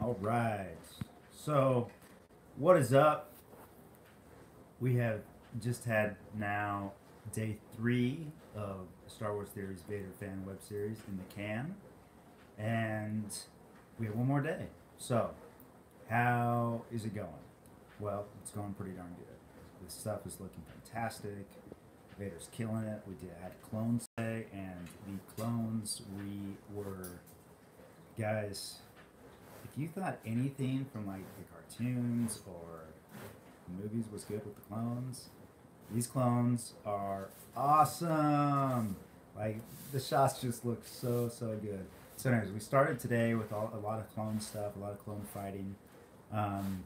All right. So, what is up? We have just had now day 3 of Star Wars Theories Vader fan web series in the can, and we have one more day. So, how is it going? Well, it's going pretty darn good. This stuff is looking fantastic. Vader's killing it. We had clones today, and the clones we were guys. If you thought anything from like the cartoons or the movies was good with the clones, these clones are awesome. Like the shots just look so good. So, anyways, we started today with a lot of clone stuff, a lot of clone fighting. Um,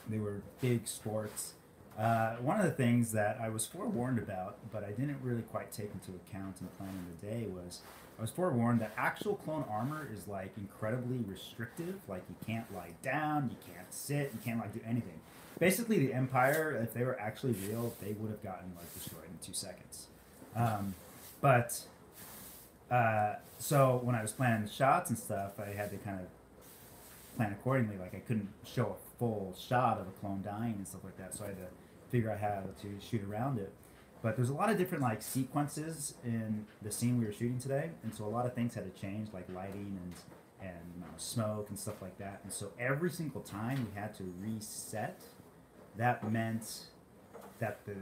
they were big sports. One of the things that I was forewarned about, but I didn't really quite take into account in planning the day, was I was forewarned that actual clone armor is like incredibly restrictive. Like you can't lie down, you can't sit, you can't like do anything. Basically, the Empire, if they were actually real, they would have gotten like destroyed in 2 seconds. But so when I was planning the shots and stuff, I had to kind of plan accordingly. Like I couldn't show a full shot of a clone dying and stuff like that, so I had to figure out how to shoot around it. But there's a lot of different like sequences in the scene we were shooting today, and so a lot of things had to change, like lighting and smoke and stuff like that. And so every single time we had to reset. That meant that the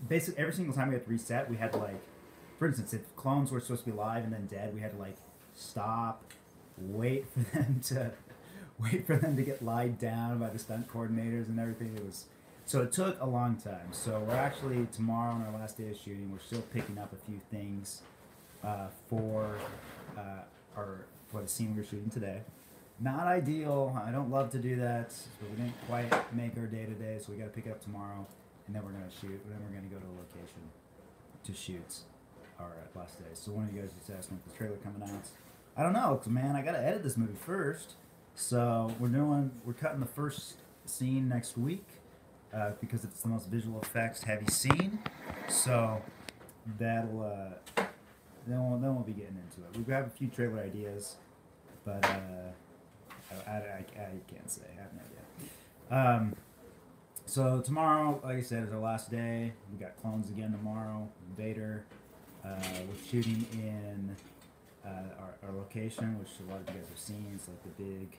basically every single time we had to reset, we had to like, for instance, if clones were supposed to be alive and then dead, we had to like stop, wait for them to get lied down by the stunt coordinators and everything. It took a long time. So we're actually tomorrow on our last day of shooting. We're still picking up a few things for for the scene we were shooting today. Not ideal. I don't love to do that, but we didn't quite make our day today, so we got to pick it up tomorrow, and then we're gonna shoot. Then we're gonna go to a location to shoot our last day. So one of you guys just asked me if the trailer coming out. I don't know, 'cause, man, I gotta edit this movie first. So we're cutting the first scene next week because it's the most visual effects heavy scene. So that'll then we'll be getting into it. We have a few trailer ideas, but I can't say. I have no idea. So tomorrow, like I said, is our last day. We got clones again tomorrow. Vader. We're shooting in our location, which a lot of you guys have seen. It's like the big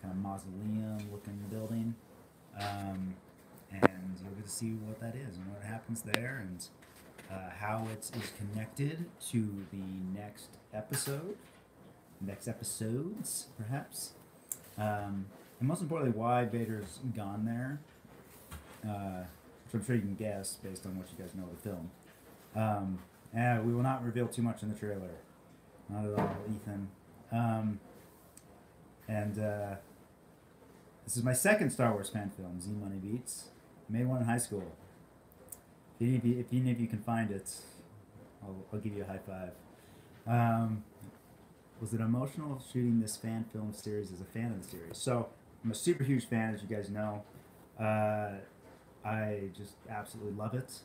kind of mausoleum-looking building, and you'll get to see what that is and what happens there, and how it is connected to the next episodes, perhaps. And most importantly, why Vader's gone there, which I'm sure you can guess based on what you guys know of the film. And we will not reveal too much in the trailer. Not at all, Ethan. This is my second Star Wars fan film, Z Money Beats. I made one in high school. If any of you can find it, I'll give you a high five. Was it emotional shooting this fan film series as a fan of the series? So I'm a super huge fan, as you guys know. I just absolutely love it.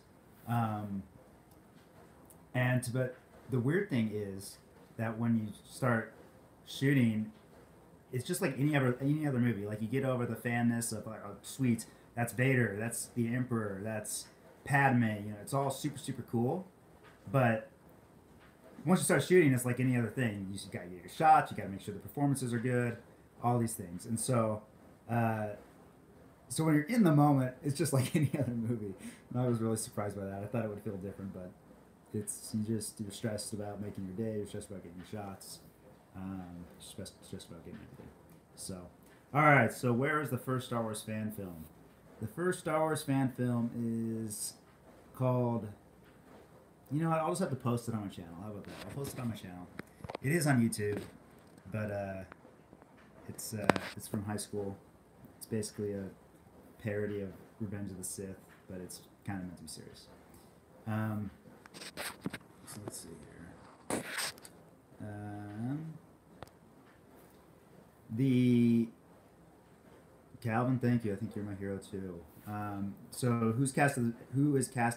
But the weird thing is that when you start shooting, it's just like any other movie. Like you get over the fanness of like, oh, sweet, that's Vader, that's the Emperor, that's Padme. You know, it's all super cool. But once you start shooting, it's like any other thing. You just got to get your shots. You got to make sure the performances are good. All these things, and so when you're in the moment, it's just like any other movie. And I was really surprised by that. I thought it would feel different, but you're stressed about making your day. You're stressed about getting your shots. Stressed about getting everything. So, all right. So where is the first Star Wars fan film? The first Star Wars fan film is called. You know what? I'll just have to post it on my channel. How about that? I'll post it on my channel. It is on YouTube, but it's from high school. It's basically a parody of Revenge of the Sith, but it's kind of meant to be serious. So let's see here. The Calvin, thank you. I think you're my hero too. So who is cast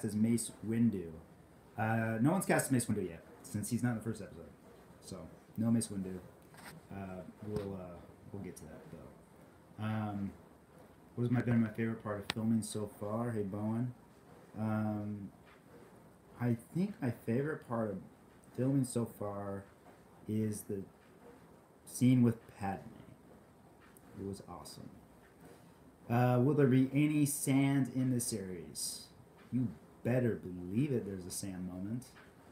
as Mace Windu? No one's cast as Mace Windu yet, since he's not in the first episode. So no Mace Windu. We'll we'll get to that though. What has been my favorite part of filming so far? Hey, Bowen. Um, I think my favorite part of filming so far is the scene with Padme. It was awesome. Will there be any sand in the series? You better believe it. There's a sand moment,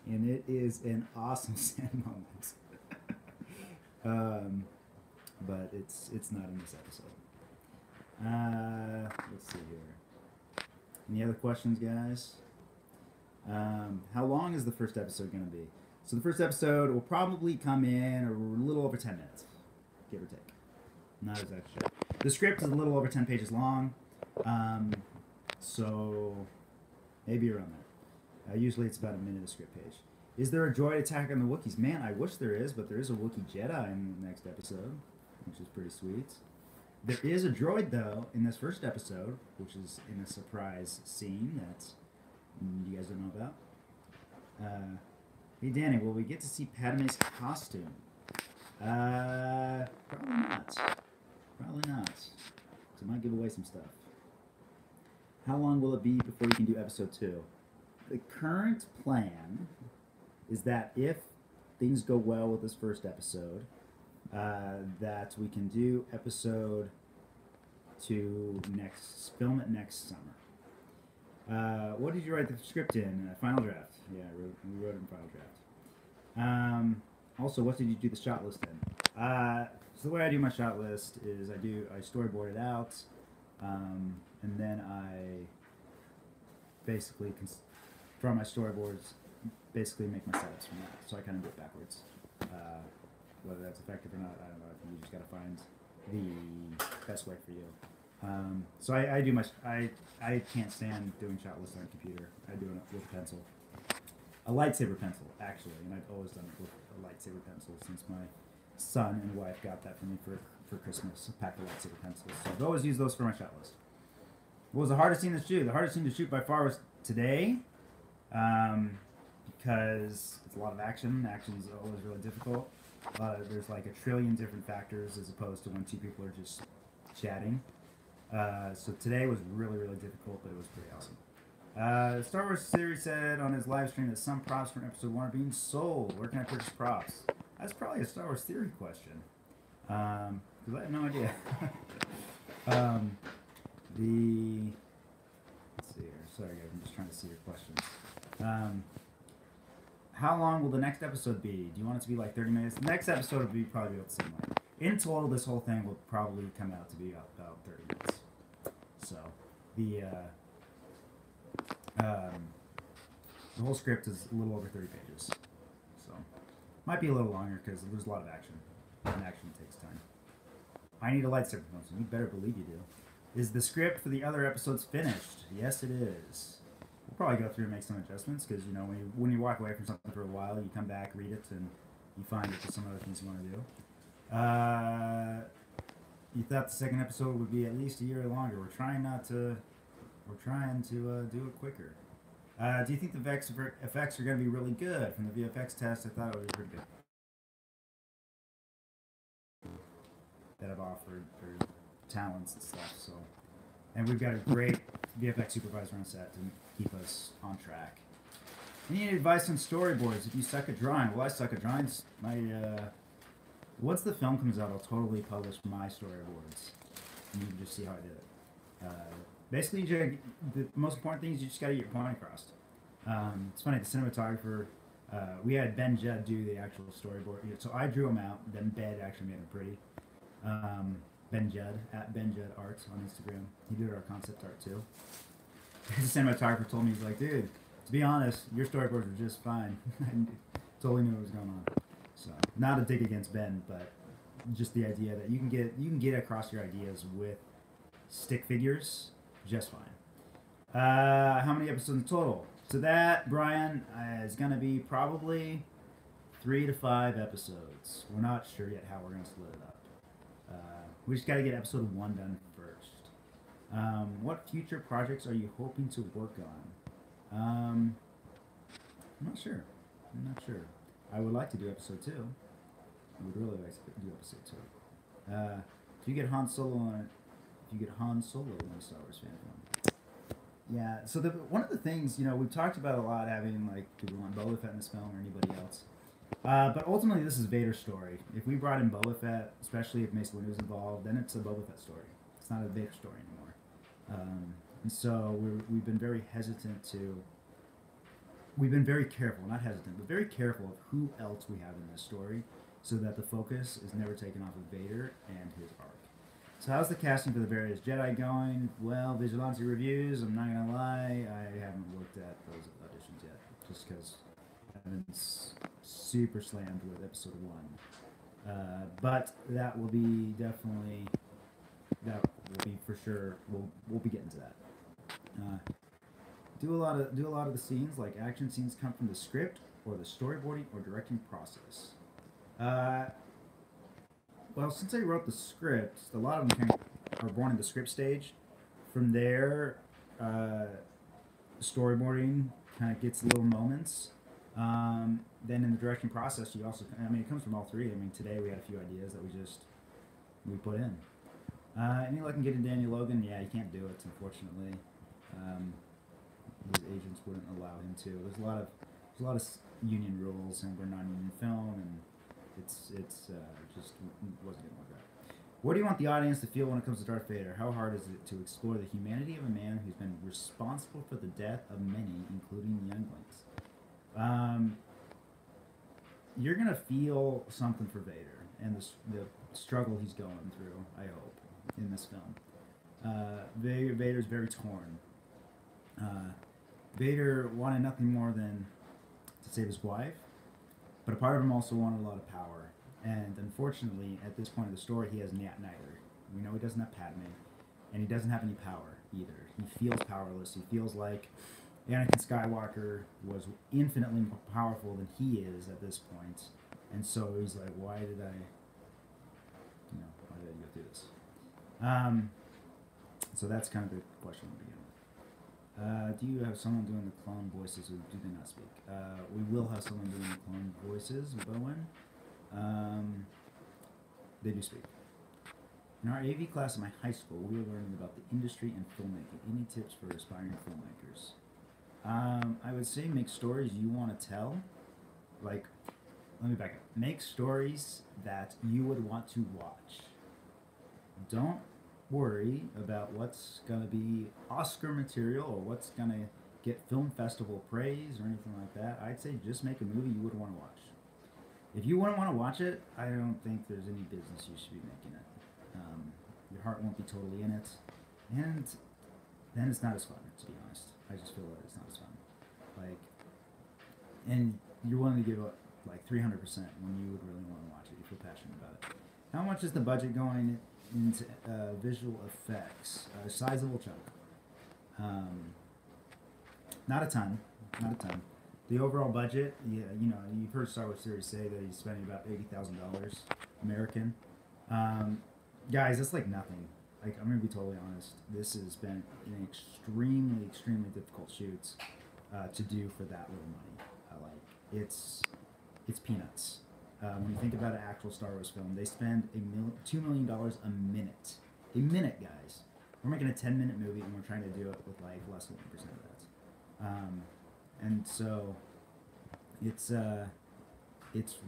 and it is an awesome sand moment. But it's not in this episode. Let's see here. Any other questions, guys? How long is the first episode going to be? So the first episode will probably come in a little over 10 minutes, give or take. Not exactly sure. The script is a little over 10 pages long, so maybe around there. Usually it's about a minute a script page. Is there a droid attack on the Wookiees? Man, I wish there is, but there is a Wookiee Jedi in the next episode, which is pretty sweet. There is a droid, though, in this first episode, which is in a surprise scene that you guys don't know about. Hey, Danny, will we get to see Padme's costume? Probably not. Probably not. So it might give away some stuff. How long will it be before you can do episode 2? The current plan is that if things go well with this first episode, that we can do episode 2 film it next summer. What did you write the script in? Final draft. Yeah, we wrote it in final draft. Also, what did you do the shot list in? So the way I do my shot list is I storyboard it out, and then I basically from my storyboards basically make my setups from that. So I kind of do it backwards. Whether that's effective or not, I don't know. I think you just got to find the best way for you. So I can't stand doing shot lists on a computer. I do it with a pencil. A lightsaber pencil, actually, and I've always done it with a lightsaber pencil since my son and wife got that for me for Christmas, a pack of lightsaber pencils. So I've always used those for my shot list. What was the hardest scene to shoot? The hardest scene to shoot by far was today, because it's a lot of action. Action is always really difficult. There's like a trillion different factors as opposed to when two people are just chatting. So today was really, really difficult, but it was pretty awesome. Star Wars Series said on his live stream that some props from episode 1 are being sold. Where can I purchase props? That's probably a Star Wars Theory question. Because I have no idea. Let's see here. Sorry guys, I'm just trying to see your questions. How long will the next episode be? Do you want it to be like 30 minutes? The next episode will be probably about the same length. In total, this whole thing will probably come out to be about 30 minutes. So, the whole script is a little over 30 pages. So, might be a little longer because there's a lot of action. And action takes time. I need a lightsaber pencil. You better believe you do. Is the script for the other episodes finished? Yes, it is. We'll probably go through and make some adjustments because, you know, when you walk away from something for a while, you come back, read it, and you find that there's some other things you want to do. You thought the second episode would be at least a year longer. We're trying to do it quicker. Do you think the effects are going to be really good? From the VFX test, I thought it would be pretty good. That I've offered for talents and stuff. So, and we've got a great VFX supervisor on set to keep us on track. Any advice on storyboards if you suck at drawing? Well, I suck at drawings. Once the film comes out, I'll totally publish my storyboards. And you can just see how I did it. Basically, the most important thing is you just got to get your point across. It's funny, the cinematographer, we had Ben Judd do the actual storyboard. So I drew him out, then Ben actually made him pretty. Ben Judd, at Ben Judd Arts on Instagram. He did our concept art too. The cinematographer told me, he's like, dude, to be honest, your storyboards were just fine. I totally knew what was going on. So, not a dig against Ben, but just the idea that you can get across your ideas with stick figures just fine. How many episodes in total? So that, Brian, is going to be probably 3 to 5 episodes. We're not sure yet how we're going to split it up. We just got to get episode 1 done first. What future projects are you hoping to work on? I'm not sure. I would like to do episode 2. I would really like to do episode 2. If you get Han Solo in a Star Wars fan film. Yeah. So one of the things we've talked about a lot, having like, do we want Boba Fett in this film or anybody else? But ultimately, this is Vader's story. If we brought in Boba Fett, especially if Mace Windu is involved, then it's a Boba Fett story. It's not a Vader story anymore. And so we've been very hesitant to. We've been very careful, not hesitant, but very careful of who else we have in this story, so that the focus is never taken off of Vader and his arc. So how's the casting for the various Jedi going? Well, Vigilante reviews, I'm not gonna lie, I haven't looked at those auditions yet, just because I've been super slammed with episode 1. But that will be definitely, that will be for sure, we'll be getting to that. Do a lot of the scenes, like action scenes, come from the script or the storyboarding or directing process? Well, since I wrote the script, a lot of them kind of are born in the script stage. From there, storyboarding kind of gets little moments. Then in the directing process, you also, it comes from all three. Today we had a few ideas that we put in. Any luck in getting Daniel Logan? Yeah, he can't do it, unfortunately. His agents wouldn't allow him to. There's a lot of union rules, and we're non-union film, and it's just wasn't gonna work out. What do you want the audience to feel when it comes to Darth Vader? How hard is it to explore the humanity of a man who's been responsible for the death of many, including younglings? You're gonna feel something for Vader and the struggle he's going through, I hope, in this film. Vader's very torn. Vader wanted nothing more than to save his wife, but a part of him also wanted a lot of power. And unfortunately, at this point of the story, he has neither. We know he doesn't have Padme, and he doesn't have any power either. He feels powerless. He feels like Anakin Skywalker was infinitely more powerful than he is at this point. And so he's like, why did I go through this? So that's kind of the question we'll begin with. Do you have someone doing the clone voices, or do they not speak? We will have someone doing the clone voices, Bowen. They do speak. In our AV class at my high school, we were learning about the industry and filmmaking. Any tips for aspiring filmmakers? I would say make stories you want to tell. Like, let me back up. Make stories that you would want to watch. Don't worry about what's going to be Oscar material or what's going to get film festival praise or anything like that. I'd say just make a movie you would want to watch. If you wouldn't want to watch it, I don't think there's any business you should be making it. Your heart won't be totally in it, and then it's not as fun, to be honest. I just feel that it's not as fun. And you're willing to give up like 300% when you would really want to watch it. You feel passionate about it. How much is the budget going into visual effects? A sizable chunk. Not a ton. The overall budget, you've heard Star Wars Series say that he's spending about $80,000 American. Guys, that's like nothing. Like, I'm gonna be totally honest. This has been an extremely, extremely difficult shoot to do for that little money. It's peanuts. When you think about an actual Star Wars film, they spend $2 million a minute. A minute, guys. We're making a 10-minute movie, and we're trying to do it with like less than 1% of that. And so it's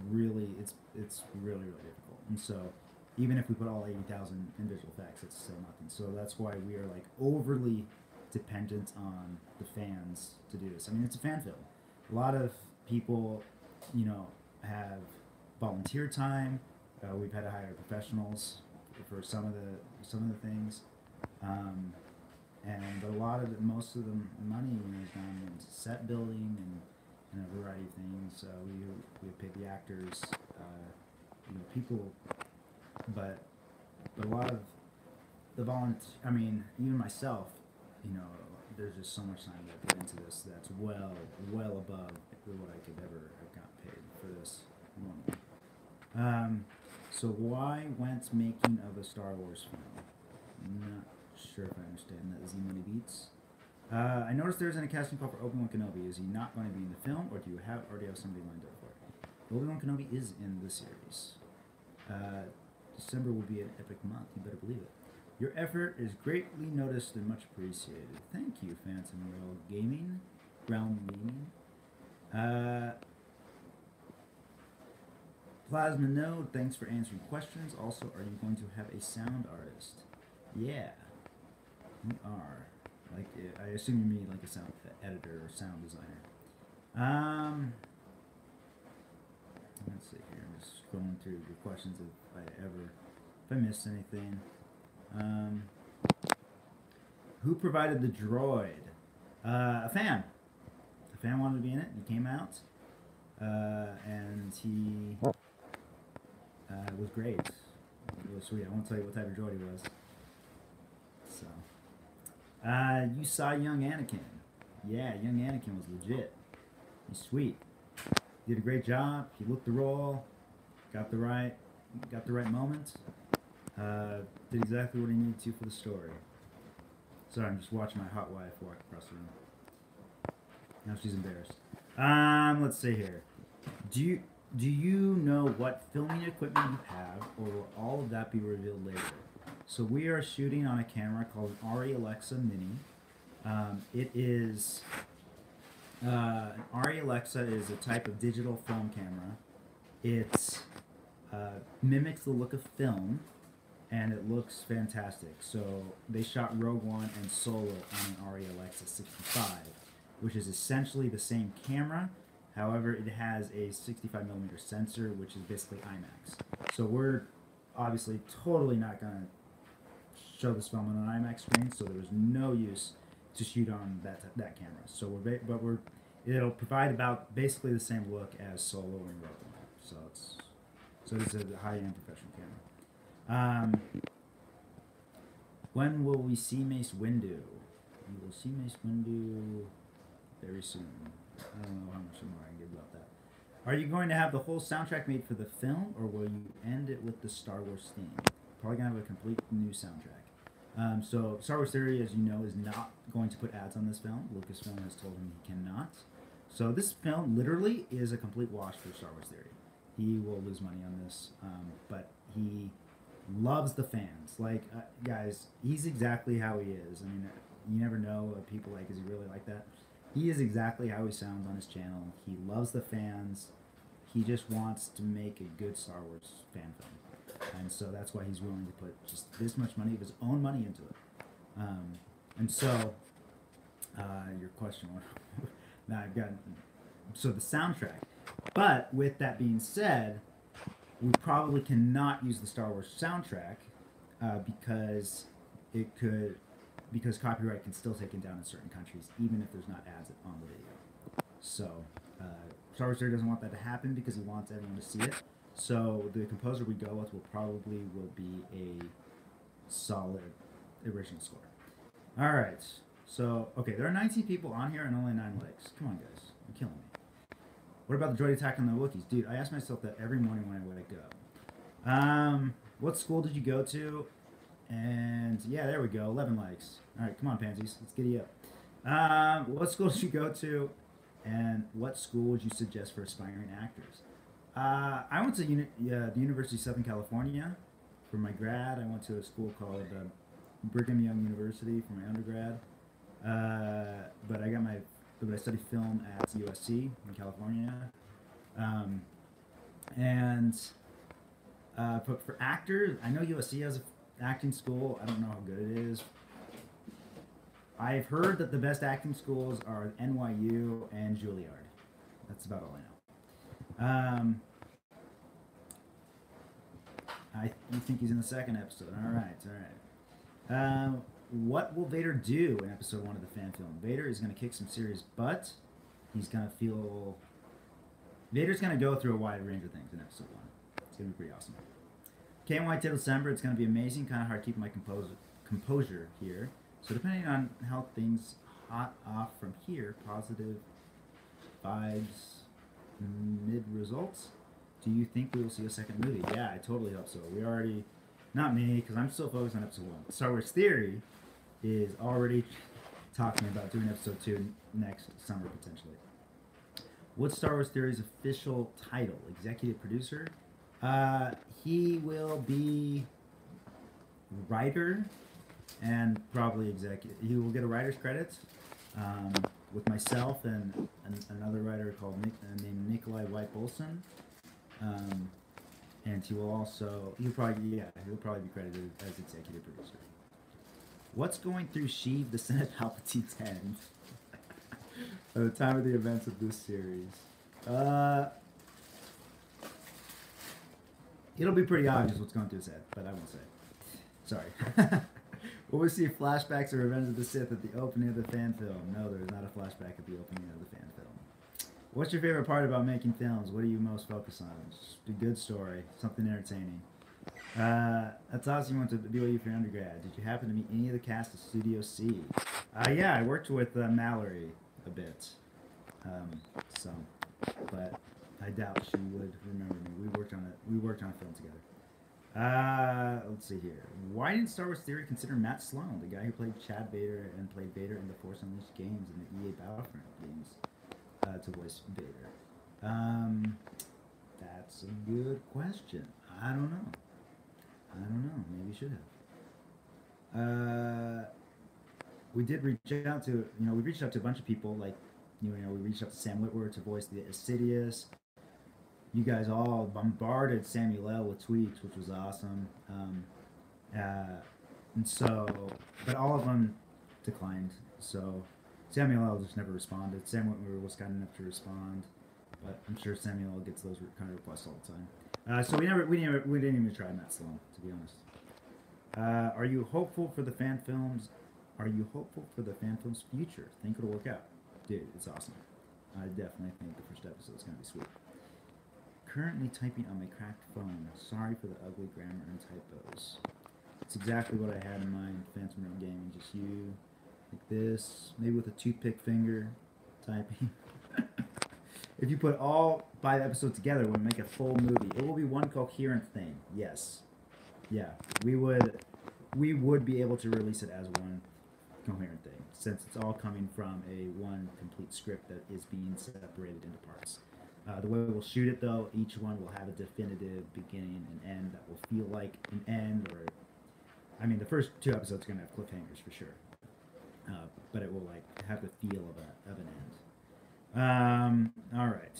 really difficult. And so even if we put all 80,000 in visual effects, it's still nothing. So that's why we are like overly dependent on the fans to do this. It's a fan film. A lot of people, have volunteer time. We've had to hire professionals for some of the things. But most of the money has gone into set building and a variety of things. We paid the actors, people, but a lot of the even myself, there's just so much time that I put into this that's well above what I could ever have gotten paid for this one. So why went making of a Star Wars film? I'm not sure if I understand that. Is he money beats? I noticed there isn't a casting call for Obi-Wan Kenobi. Is he not going to be in the film, or do you already have somebody lined up for it? Obi-Wan Kenobi is in the series. December will be an epic month. You better believe it. Your effort is greatly noticed and much appreciated. Thank you, Phantom Royal Gaming. Ground Gaming. Plasma Node, thanks for answering questions. Also, are you going to have a sound artist? Yeah, we are. Like, I assume you mean like a sound editor or sound designer. Let's see here. I'm just scrolling through your questions if I missed anything. Who provided the droid? A fan. A fan wanted to be in it. He came out, and he was great. It was sweet. I won't tell you what type of droid he was. So, you saw young Anakin. Yeah, young Anakin was legit. He's sweet. Did a great job. He looked the role. Got the right moment. Did exactly what he needed to for the story. Sorry, I'm just watching my hot wife walk across the room. Now she's embarrassed. Let's see here. Do you know what filming equipment you have, or will all of that be revealed later? So we are shooting on a camera called an Arri Alexa Mini. It is an Arri Alexa is a type of digital film camera. It mimics the look of film, and it looks fantastic. So they shot Rogue One and Solo on an Arri Alexa 65, which is essentially the same camera. However, it has a 65mm sensor, which is basically IMAX. So we're obviously totally not going to show this film on an IMAX screen, so there was no use to shoot on that camera. So it'll provide about basically the same look as Solo and Rogue One. So it's a high-end professional camera. When will we see Mace Windu? We will see Mace Windu very soon. I don't know how much more I can give about that. Are you going to have the whole soundtrack made for the film, or will you end it with the Star Wars theme? Probably going to have a complete new soundtrack. So Star Wars Theory, as you know, is not going to put ads on this film. Lucasfilm has told him he cannot. So this film literally is a complete wash for Star Wars Theory. He will lose money on this, but he loves the fans. Like, guys, he's exactly how he is. I mean, you never know what people like. Is he really like that? He is exactly how he sounds on his channel. He loves the fans. He just wants to make a good Star Wars fan film. And so that's why he's willing to put just this much money of his own money into it. And so, your question, now I've got, so the soundtrack. But with that being said, we probably cannot use the Star Wars soundtrack because copyright can still take it down in certain countries, even if there's not ads on the video. So, Star Wars doesn't want that to happen because he wants everyone to see it. So the composer we go with will be a solid original score. All right. So, okay, there are 19 people on here and only 9 likes. Come on, guys. You're killing me. What about the droid attack on the Wookiees? Dude, I ask myself that every morning when I wake up. What school did you go to? And, yeah, there we go. 11 likes. All right, come on, pansies. Let's get you up. What school did you go to? And what school would you suggest for aspiring actors? I went to the University of Southern California for my grad. I went to a school called Brigham Young University for my undergrad. But I studied film at USC in California. For actors, I know USC has an acting school. I don't know how good it is. I've heard that the best acting schools are NYU and Juilliard. That's about all I know. You think he's in the second episode. All right. What will Vader do in episode 1 of the fan film? Vader is going to kick some serious butt. He's going to feel... Vader's going to go through a wide range of things in episode 1. It's going to be pretty awesome. Can't wait till December. It's going to be amazing. Kind of hard to keep my composure here. So depending on how things hot off from here, positive vibes, mid results, do you think we will see a second movie? Yeah, I totally hope so. We already, not me, because I'm still focused on episode 1. Star Wars Theory is already talking about doing episode 2 next summer, potentially. What's Star Wars Theory's official title? Executive producer? Uh, he will be writer and probably executive. He will get a writer's credit um, with myself and another writer called named Nikolai White Bolson. Um, and he'll probably be credited as executive producer. What's going through Sheev the Senate Palpatine's head at the time of the events of this series? Uh, it'll be pretty obvious what's going through his head, but I won't say. Sorry. Will we see flashbacks of Revenge of the Sith at the opening of the fan film? No, there is not a flashback at the opening of the fan film. What's your favorite part about making films? What do you most focus on? Just a good story, something entertaining. That's awesome. You went to BYU for your undergrad. Did you happen to meet any of the cast of Studio C? Yeah, I worked with Mallory a bit. So, but I doubt she would remember me. We worked on a film together. Let's see here. Why didn't Star Wars Theory consider Matt Sloan, the guy who played Chad Vader and played Vader in the Force Unleashed games and the EA Battlefront games, to voice Vader? That's a good question. I don't know. Maybe you should have. We did reach out to, we reached out to a bunch of people. Like, we reached out to Sam Witwer to voice the Assidious. You guys all bombarded Samuel L. with tweets, which was awesome. And so, but all of them declined. So Samuel L. just never responded. Sam Witwer was kind enough to respond, but I'm sure Samuel L. gets those kind of requests all the time. So we didn't even try Matt Sloan, to be honest. Are you hopeful for the fan films? Are you hopeful for the fan film's future? Think it'll work out, dude. It's awesome. I definitely think the first episode is gonna be sweet. Currently typing on my cracked phone. Sorry for the ugly grammar and typos. It's exactly what I had in mind. Phantom Realm Gaming, just you, like this, maybe with a toothpick finger, typing. If you put all 5 episodes together, we'll make a full movie. It will be one coherent thing. Yes. Yeah. We would be able to release it as one coherent thing, since it's all coming from one complete script that is being separated into parts. The way we'll shoot it, though, each one will have a definitive beginning and end that will feel like an end, or, I mean, the first 2 episodes are gonna have cliffhangers for sure, but it will have the feel of an end. All right.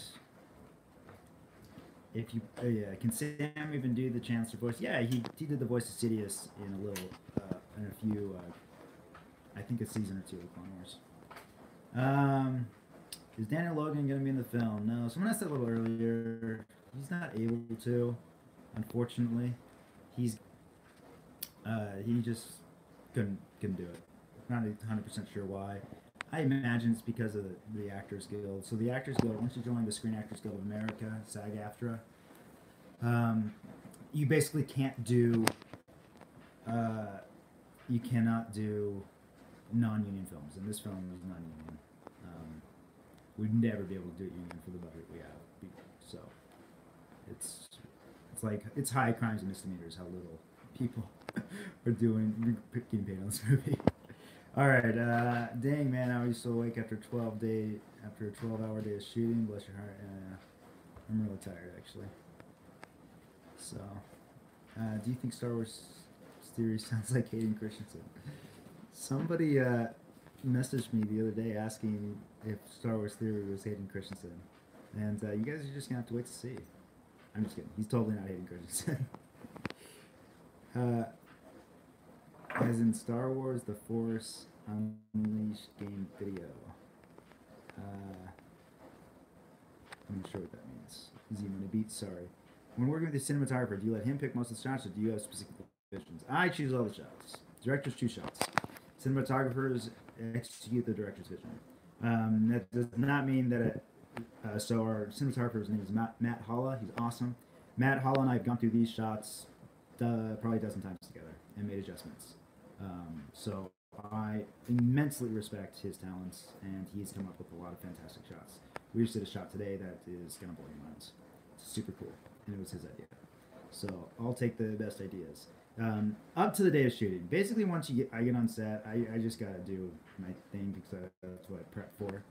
If you, can Sam even do the Chancellor voice? Yeah, he did the voice of Sidious in a few, I think a season or 2 of Clone Wars. Is Daniel Logan going to be in the film? No. Someone asked that a little earlier. He's not able to, unfortunately. He just couldn't do it. Not 100% sure why. I imagine it's because of the Actors Guild. So the Actors Guild, once you join the Screen Actors Guild of America, SAG-AFTRA, you basically can't do, you cannot do non-union films, and this film is non-union. We'd never be able to do it union for the budget we have. So it's high crimes and misdemeanors how little people are getting paid on this movie. All right, dang man, I was so awake after a 12-hour day of shooting. Bless your heart. I'm really tired actually. So, do you think Star Wars Theory sounds like Hayden Christensen? Somebody messaged me the other day asking if Star Wars Theory was Hayden Christensen, and you guys are just gonna have to wait to see. I'm just kidding. He's totally not Hayden Christensen. As in Star Wars: The Force Unleashed game video. I'm not sure what that means. Is he gonna beat? Sorry. When working with the cinematographer, do you let him pick most of the shots, or do you have specific visions? I choose all the shots. Directors choose shots. Cinematographers execute the director's vision. That does not mean that so our cinematographer's name is Matt Holla. He's awesome. Matt Holla and I have gone through these shots probably a dozen times together and made adjustments. So I immensely respect his talents, and he's come up with a lot of fantastic shots. We just did a shot today that is going to blow your minds. It's super cool, and it was his idea. So I'll take the best ideas. Up to the day of shooting. Basically, once I get on set, I just gotta do my thing because that's what I prep for.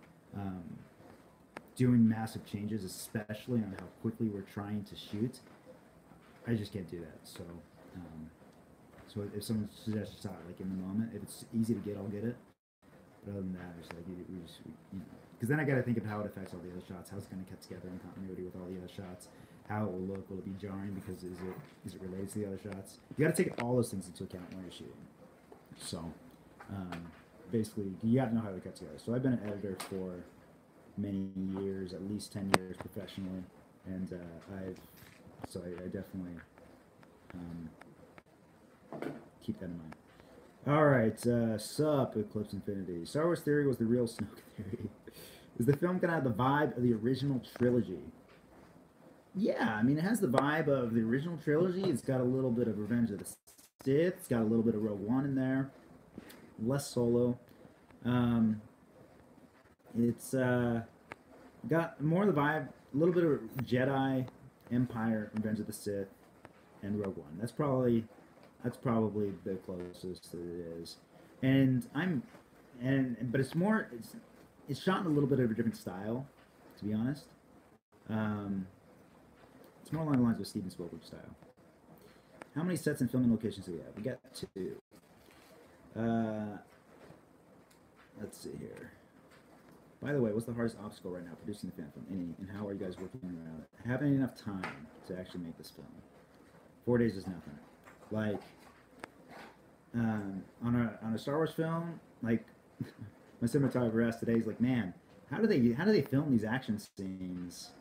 Doing massive changes, especially on how quickly we're trying to shoot, I just can't do that. So, so if someone suggests a shot like in the moment, if it's easy to get, I'll get it. But other than that, it's like because then I got to think of how it affects all the other shots, how it's going to cut together in continuity with all the other shots, how it will look, will it be jarring because is it related to the other shots? You got to take all those things into account when you're shooting. So, basically, you have to know how to cut together. So I've been an editor for many years, at least 10 years professionally, and I definitely keep that in mind. All right, sup, Eclipse Infinity. Star Wars Theory was the real Snoke Theory. Is the film gonna have the vibe of the original trilogy? Yeah, I mean, it has the vibe of the original trilogy. It's got a little bit of Revenge of the Sith. It's got a little bit of Rogue One in there. Less Solo. It's got more of the vibe, a little bit of Jedi, Empire, Revenge of the Sith, and Rogue One. That's probably the closest that it is. But it's shot in a little bit of a different style, to be honest. It's more along the lines of Steven Spielberg style. How many sets and filming locations do we have? We got 2. Let's see here. By the way, what's the hardest obstacle right now producing the fan film? And how are you guys working around it? Having enough time to actually make this film. 4 days is nothing. Like, on a Star Wars film, like, my cinematographer asked today, he's like, man, how do they film these action scenes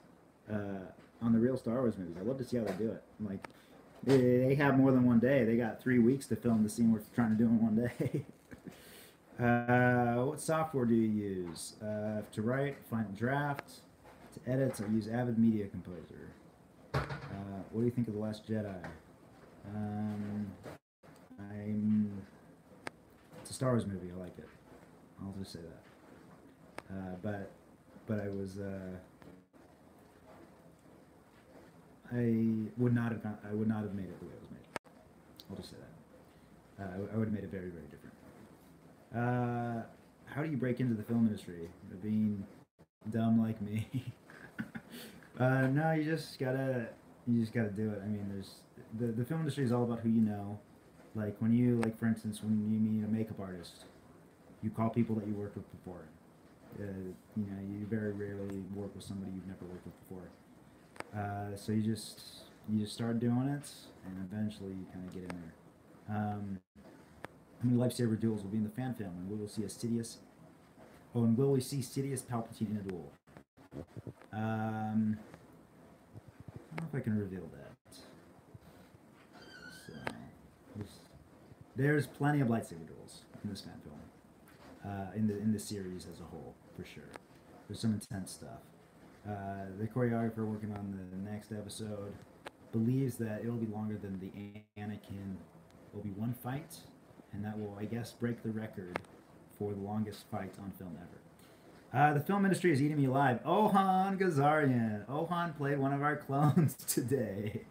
on the real Star Wars movies? I'd love to see how they do it. I'm like, they have more than one day. They got 3 weeks to film the scene we're trying to do in one day. What software do you use? To write, Final Draft. To edit, I use Avid Media Composer. What do you think of The Last Jedi? It's a Star Wars movie. I like it. I'll just say that. But I was I would not have made it the way it was made. I'll just say that. I would have made it very, very different. How do you break into the film industry? Being dumb like me. No, you just gotta do it. I mean, the film industry is all about who you know. Like for instance, when you meet a makeup artist, you call people that you worked with before. You very rarely work with somebody you've never worked with before. So you just start doing it, and eventually you kind of get in there. How many lightsaber duels will be in the fan film, and will we see Sidious Palpatine in a duel? I don't know if I can reveal that. So, there's plenty of lightsaber duels in this fan film, in the series as a whole, for sure. There's some intense stuff. The choreographer working on the next episode believes that it'll be longer than the Anakin Obi-Wan fight, and that will, I guess, break the record for the longest fight on film ever. The film industry is eating me alive. Ohan Gazarian. Ohan played one of our clones today.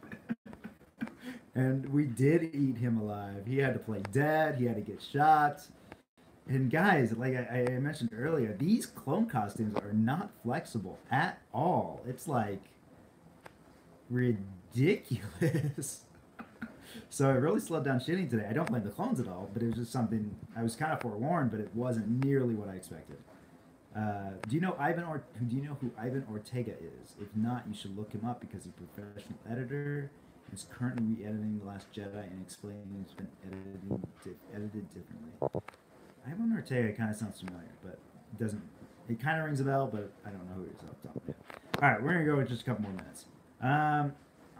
And we did eat him alive. He had to play dead. He had to get shot. And guys, like I mentioned earlier, these clone costumes are not flexible at all. It's like ridiculous. So it really slowed down shooting today. I don't blame the clones at all, but it was just something I was kind of forewarned, but it wasn't nearly what I expected. Do you know who Ivan Ortega is? If not, you should look him up because he's a professional editor. He's currently re-editing The Last Jedi and explaining it's been edited differently. Ivan Ortega kind of sounds familiar, but it doesn't. It kind of rings a bell, but I don't know who he is off the top of my head. All right, we're gonna go in just a couple more minutes.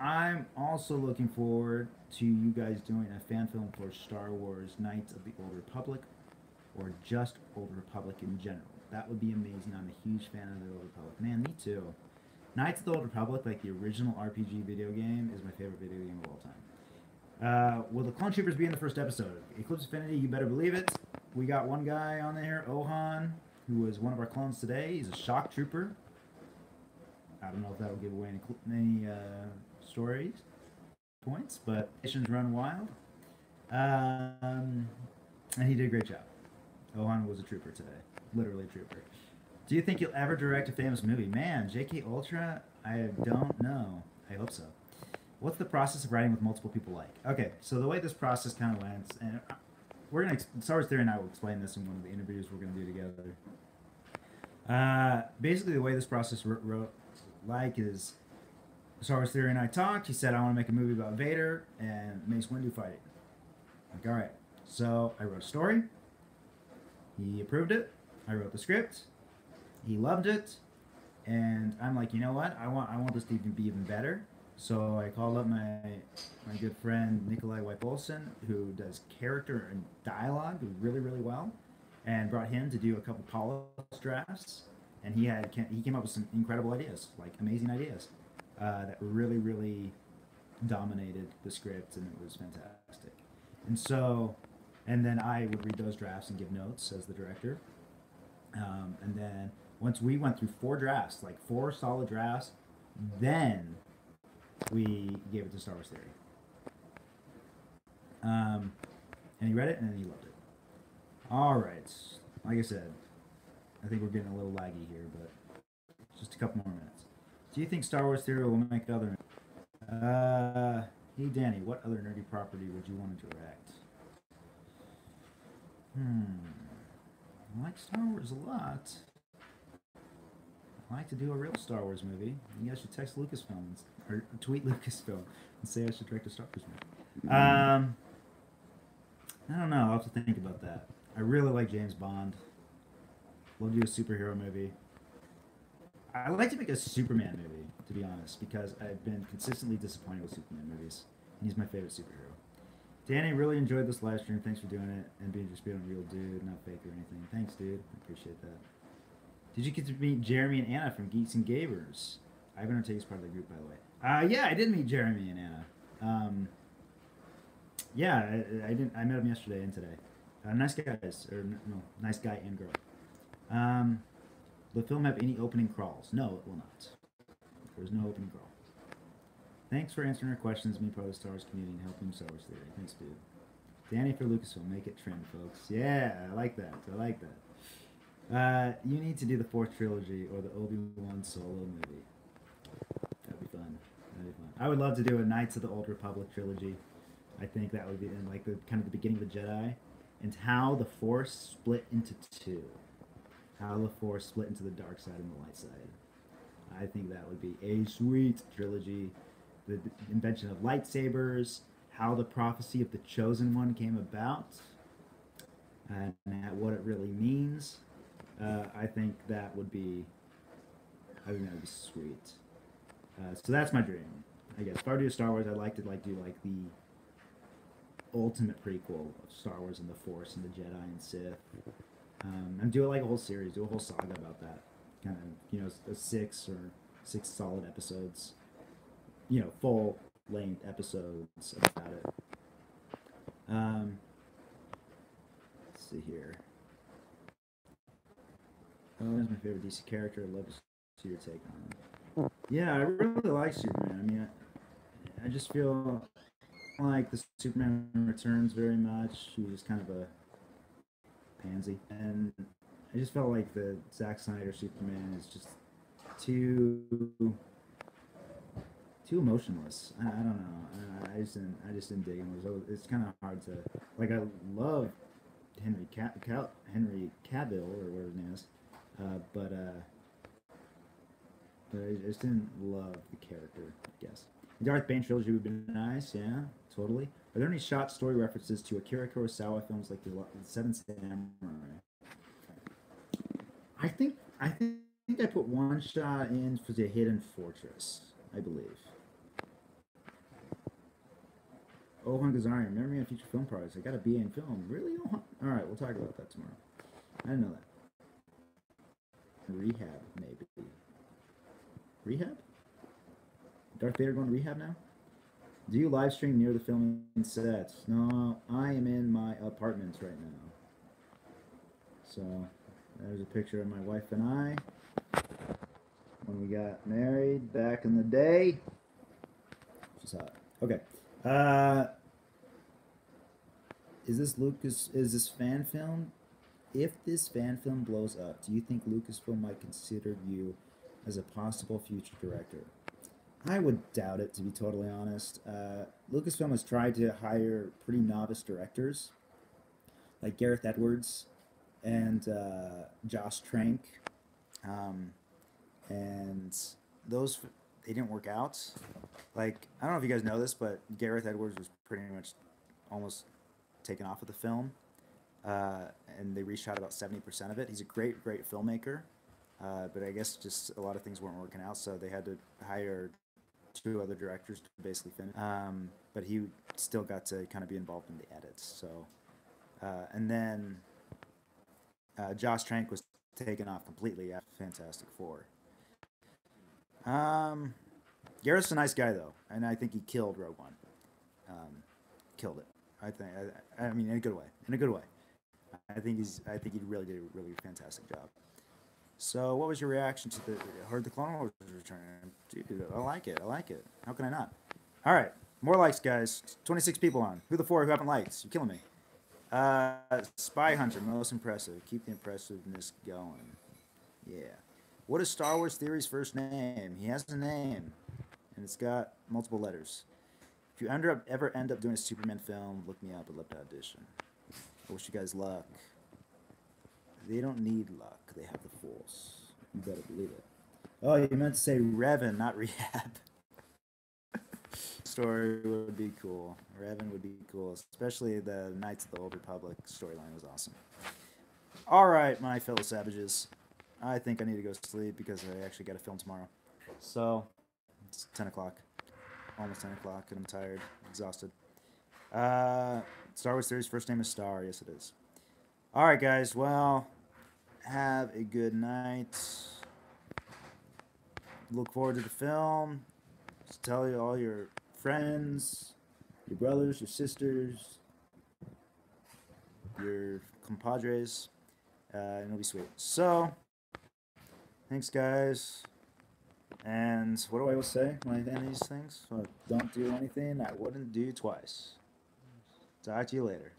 I'm also looking forward to you guys doing a fan film for Star Wars Knights of the Old Republic, or just Old Republic in general. That would be amazing. I'm a huge fan of the Old Republic. Man, me too. Knights of the Old Republic, like the original RPG video game, is my favorite video game of all time. Will the Clone Troopers be in the first episode? Eclipse Infinity, you better believe it. We got one guy on there, Ohan, who was one of our clones today. He's a shock trooper. I don't know if that'll give away any stories points, but missions run wild. And he did a great job. Ohan was a trooper today. Literally a trooper. Do you think you'll ever direct a famous movie? Man, JK Ultra? I don't know. I hope so. What's the process of writing with multiple people like? Okay, so the way this process kind of went, and we're gonna Star Wars Theory and I will explain this in one of the interviews we're gonna do together. Basically, the way this process wrote like is Star Wars Theory and I talked. He said, I want to make a movie about Vader and Mace Windu fighting. Like, all right. So I wrote a story. He approved it. I wrote the script. He loved it. And I'm like, you know what? I want this to even be even better. So I called up my good friend Nikolai Weibolson, who does character and dialogue really, really well, and brought him to do a couple polished drafts. And he came up with some incredible ideas, like amazing ideas, that really, really dominated the script, and it was fantastic. And then I would read those drafts and give notes as the director. And then once we went through 4 drafts, like 4 solid drafts, then we gave it to Star Wars Theory. And he read it and he loved it. All right. Like I said, I think we're getting a little laggy here, but just a couple more minutes. Do you think Star Wars Theory will make other... hey, Danny, what other nerdy property would you want to direct? I like Star Wars a lot. I'd like to do a real Star Wars movie. You guys should text Lucasfilm or tweet Lucasfilm and say I should direct a Star Wars movie. I don't know. I'll have to think about that. I really like James Bond. Love to do a superhero movie. I'd like to make a Superman movie, to be honest, because I've been consistently disappointed with Superman movies. And he's my favorite superhero. Danny, really enjoyed this live stream. Thanks for doing it and being a real dude, not fake or anything. Thanks, dude. I appreciate that. Did you get to meet Jeremy and Anna from Geeks and Gavers? Ivan Ortega's part of the group, by the way. Yeah, I did meet Jeremy and Anna. Yeah, I didn't. I met them yesterday and today. Nice guys, or no, nice guy and girl. Will the film have any opening crawls? No, it will not. There's no opening crawl. Thanks for answering our questions, me part of the Star Wars community and helping Star Wars Theory. Thanks, dude. Danny for Lucasfilm, make it trend, folks. Yeah, I like that. I like that. You need to do the 4th trilogy or the Obi-Wan Solo movie. That'd be fun. That'd be fun. I would love to do a Knights of the Old Republic trilogy. I think that would be in like the kind of the beginning of the Jedi, and how the Force split into 2. How the Force split into the dark side and the light side. I think that would be a sweet trilogy. The invention of lightsabers, how the prophecy of the Chosen One came about, and what it really means. I think that would be. I think that would be sweet. So that's my dream. I guess if I were to do Star Wars, I'd like to do the ultimate prequel of Star Wars and the Force and the Jedi and Sith. And do it like a whole series, do a whole saga about that. Kind of, 6 solid episodes. Full length episodes about it. Let's see here. Oh, that's my favorite DC character. I'd love to see your take on it. Yeah, I really like Superman. I mean, I just feel like the Superman Returns very much. He was kind of a pansy, and I just felt like the Zack Snyder Superman is just too emotionless. I don't know. I just didn't dig him. It's kind of hard to like. I love Henry Cavill or whatever his name is, but I just didn't love the character. I guess the Darth Bane trilogy would be nice. Yeah, totally. Are there any short story references to Akira Kurosawa films like the Seven Samurai? I think I put one shot in for the Hidden Fortress, I believe. Ohan Gazarian, remember me on future film projects. I got a BA in film. Really, Ohan? All right, we'll talk about that tomorrow. I didn't know that. Rehab, maybe. Rehab? Darth Vader going to rehab now? Do you live stream near the filming set? No, I am in my apartment right now. So, there's a picture of my wife and I when we got married back in the day. Just hot. Okay. Is this fan film? If this fan film blows up, do you think Lucasfilm might consider you as a possible future director? I would doubt it, to be totally honest. Lucasfilm has tried to hire pretty novice directors like Gareth Edwards and Josh Trank, um, and those they didn't work out. Like I don't know if you guys know this, but Gareth Edwards was pretty much almost taken off of the film, uh, and they reshot about 70% of it. He's a great filmmaker, but I guess just a lot of things weren't working out, so they had to hire two other directors to basically finish. But he still got to kind of be involved in the edits. So, and then Josh Trank was taken off completely after Fantastic Four. Um, Garrett's a nice guy though, and I think he killed Rogue One. Um, Killed it. I think. I mean, in a good way. In a good way. I think he's. I think he really did a really fantastic job. So, what was your reaction to the heard the Clone Wars return? Dude, I like it. I like it. How can I not? All right, more likes, guys. 26 people on. Who the four who haven't liked? You're killing me. Spy Hunter, most impressive. Keep the impressiveness going. Yeah. What is Star Wars Theory's first name? He has a name, and it's got multiple letters. If you ever end up doing a Superman film, look me up. I'd love to audition. I wish you guys luck. They don't need luck. They have the Force. You better believe it. Oh, you meant to say Revan, not Rehab. Story would be cool. Revan would be cool, especially the Knights of the Old Republic storyline was awesome. All right, my fellow savages. I think I need to go sleep because I actually got a film tomorrow. So it's 10 o'clock, almost 10 o'clock, and I'm tired, exhausted. Star Wars Theory's first name is Star. Yes, it is. All right, guys. Well, have a good night. Look forward to the film. Just tell you all your friends, your brothers, your sisters, your compadres, and it'll be sweet. So, thanks, guys. And what do I always say when I end these things? Well, don't do anything I wouldn't do twice. Talk to you later.